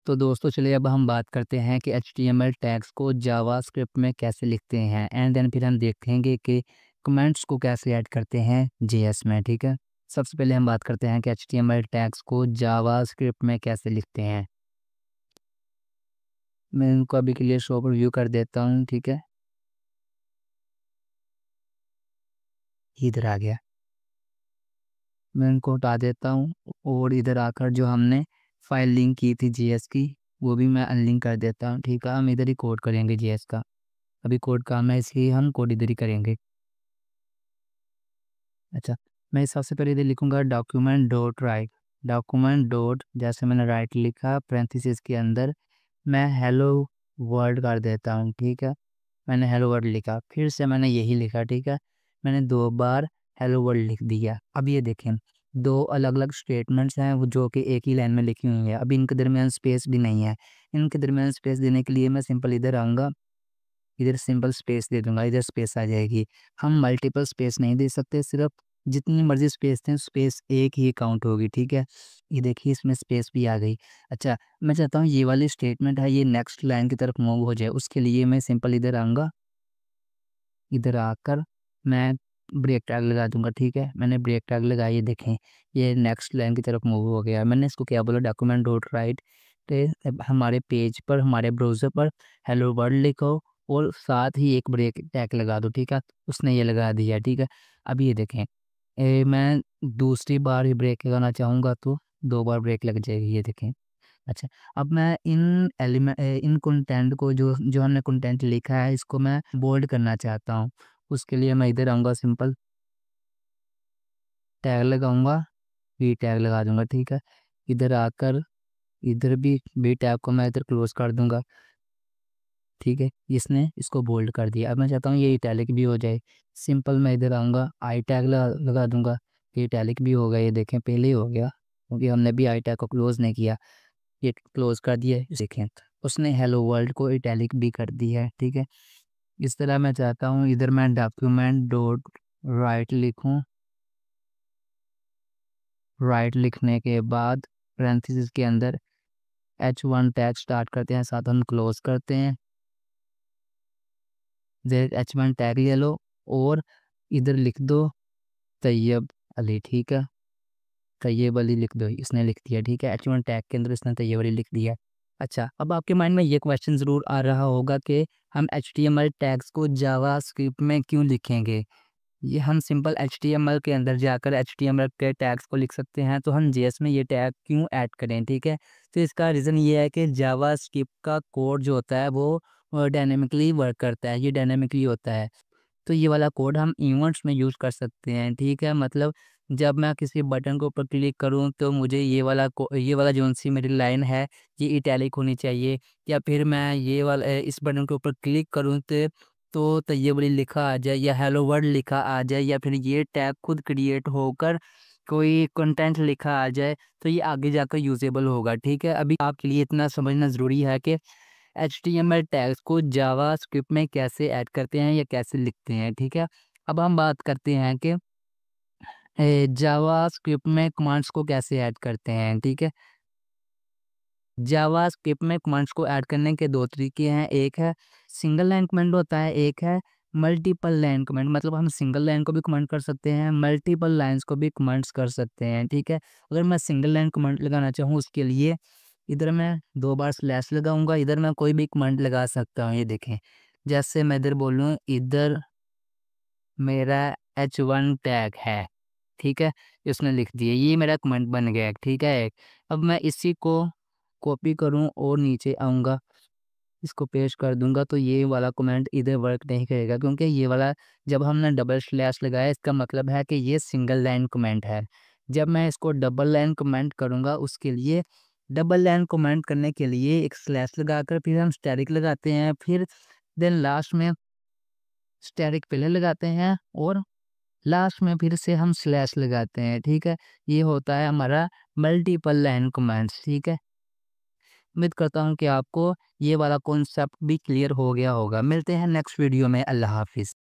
तो दोस्तों चलिए अब हम बात करते हैं कि एचटीएमएल टैग्स को जावास्क्रिप्ट में कैसे लिखते हैं एंड देन फिर हम देखेंगे कि कमेंट्स को कैसे ऐड करते हैं जेएस में। ठीक है, सबसे पहले हम बात करते हैं कि एचटीएमएल टैग्स को जावास्क्रिप्ट में कैसे लिखते हैं। मैं इनको अभी के लिए शो पर व्यू कर देता हूँ। ठीक है, इधर आ गया, मैं इनको हटा देता हूँ और इधर आकर जो हमने फाइल लिंक की थी जेएस की वो भी मैं अनलिंक कर देता हूँ। ठीक है, हम इधर ही कोड करेंगे जेएस का, अभी कोड काम है इसलिए हम कोड इधर ही करेंगे। अच्छा, मैं सबसे पहले इधर लिखूंगा document dot right, document dot जैसे मैंने राइट लिखा पैरेंथेसिस के अंदर मैं हेलो वर्ल्ड कर देता हूँ। ठीक है, मैंने हेलो वर्ल्ड लिखा, फिर से मैंने यही लिखा। ठीक है, मैंने 2 बार हेलो वर्ल्ड लिख दिया। अब ये देखें, 2 अलग-अलग स्टेटमेंट्स हैं वो जो कि एक ही लाइन में लिखी हुई है। अब इनके दरमियान स्पेस भी नहीं है। इनके दरमियान स्पेस देने के लिए मैं सिंपल इधर आऊँगा, इधर सिंपल स्पेस दे दूँगा, इधर स्पेस आ जाएगी। हम मल्टीपल स्पेस नहीं दे सकते, सिर्फ जितनी मर्ज़ी स्पेस दें, स्पेस एक ही काउंट होगी। ठीक है? ये देखिए इसमें स्पेस भी आ गई। अच्छा, मैं चाहता हूँ ये वाली स्टेटमेंट है ये नेक्स्ट लाइन की तरफ मूव हो जाए, उसके लिए मैं सिंपल इधर आऊँगा, इधर आकर मैं ब्रेक टैग लगा दूँगा। ठीक है? मैंने ब्रेक टैग लगाया, ये देखें ये नेक्स्ट लाइन की तरफ मूव हो गया। मैंने इसको क्या बोला डॉक्यूमेंट डॉट राइट पे हमारे पेज पर हमारे ब्राउज़र पर हेलो वर्ल्ड लिखो और साथ ही एक ब्रेक टैग लगा दो। ठीक है? उसने ये लगा दिया। ठीक है? अब ये देखें मैं दूसरी बार ही ब्रेक लगाना चाहूँगा तो 2 बार ब्रेक लग जाएगी, ये देखें। अच्छा, अब मैं इन कंटेंट को जो जो हमने कंटेंट लिखा है इसको मैं बोल्ड करना चाहता हूँ। उसके लिए मैं इधर आऊँगा, सिंपल टैग लगाऊँगा, वी टैग लगा दूँगा। ठीक है? इधर आकर इधर भी वी टैग को मैं इधर क्लोज़ कर दूँगा। ठीक है? इसने इसको बोल्ड कर दिया। अब मैं चाहता हूँ ये इटैलिक भी हो जाए। सिंपल मैं इधर आऊँगा, आई टैग लगा दूँगा। ये इटैलिक भी हो गया, ये देखें पहले ही हो गया क्योंकि हमने भी आई टैग को क्लोज़ नहीं किया। ये क्लोज़ कर दिया है, देखें उसने हेलो वर्ल्ड को इटैलिक भी कर दिया है। ठीक है? इस तरह मैं चाहता हूँ इधर मैं डॉक्यूमेंट डॉट राइट लिखूँ। राइट लिखने के बाद पैरेंथेसिस के अंदर H1 टैग स्टार्ट करते हैं, साथ हम क्लोज़ करते हैं। H1 टैग ले लो और इधर लिख दो तैयब अली। ठीक है? तैयब अली लिख दो, इसने लिख दिया। ठीक है? H1 टैग के अंदर इसने तैयब अली लिख दिया। अच्छा, अब आपके माइंड में ये क्वेश्चन ज़रूर आ रहा होगा कि हम एचटीएमएल टैग्स को जावास्क्रिप्ट में क्यों लिखेंगे? ये हम सिंपल एचटीएमएल के अंदर जाकर एचटीएमएल के टैग्स को लिख सकते हैं, तो हम जेएस में ये टैग क्यों ऐड करें? ठीक है? तो इसका रीज़न ये है कि जावास्क्रिप्ट का कोड जो होता है वो डायनामिकली वर्क करता है, ये डायनामिकली होता है। तो ये वाला कोड हम इवेंट्स में यूज़ कर सकते हैं। ठीक है? मतलब जब मैं किसी बटन के ऊपर क्लिक करूँ तो मुझे ये वाला जौन-सी मेरी लाइन है ये इटैलिक होनी चाहिए, या फिर मैं ये वाला इस बटन के ऊपर क्लिक करूँ तो ये वाली लिखा आ जाए या हेलो वर्ल्ड लिखा आ जाए, या फिर ये टैग खुद क्रिएट होकर कोई कंटेंट लिखा आ जाए, तो ये आगे जाकर यूज़ेबल होगा। ठीक है? अभी आपके लिए इतना समझना ज़रूरी है कि एचटीएमएल टैग्स को जावास्क्रिप्ट में कैसे ऐड करते हैं या कैसे लिखते हैं। ठीक है? अब हम बात करते हैं कि जावास्क्रिप्ट में कमांड्स को कैसे ऐड करते हैं। ठीक है? जावास्क्रिप्ट में कमांड्स को ऐड करने के 2 तरीके हैं, एक है सिंगल लाइन कमांड होता है, एक है मल्टीपल लाइन कमांड। मतलब हम सिंगल लाइन को भी कमांड कर सकते हैं, मल्टीपल लाइन्स को भी कमांड्स कर सकते हैं। ठीक है? अगर मैं सिंगल लाइन कमांड लगाना चाहूँ उसके लिए इधर मैं 2 बार स्लैश लगाऊँगा, इधर मैं कोई भी कमांड लगा सकता हूँ, ये देखें। जैसे मैं इधर बोलूँ इधर मेरा H1 टैग है। ठीक है? इसने लिख दिया, ये मेरा कमांड बन गया। ठीक है? एक अब मैं इसी को कॉपी करूँ और नीचे आऊँगा, इसको पेस्ट कर दूँगा तो ये वाला कमेंट इधर वर्क नहीं करेगा, क्योंकि ये वाला जब हमने डबल स्लैश लगाया इसका मतलब है कि ये सिंगल लाइन कमेंट है। जब मैं इसको डबल लाइन कमेंट करूँगा उसके लिए डबल लाइन कमेंट करने के लिए एक स्लैश लगाकर फिर हम स्टैटिक लगाते हैं, फिर देन लास्ट में स्टैटिक पहले लगाते हैं और लास्ट में फिर से हम स्लैश लगाते हैं। ठीक है? ये होता है हमारा मल्टीपल लाइन कमेंट्स। ठीक है? उम्मीद करता हूँ कि आपको ये वाला कॉन्सेप्ट भी क्लियर हो गया होगा। मिलते हैं नेक्स्ट वीडियो में। अल्लाह हाफ़िज़।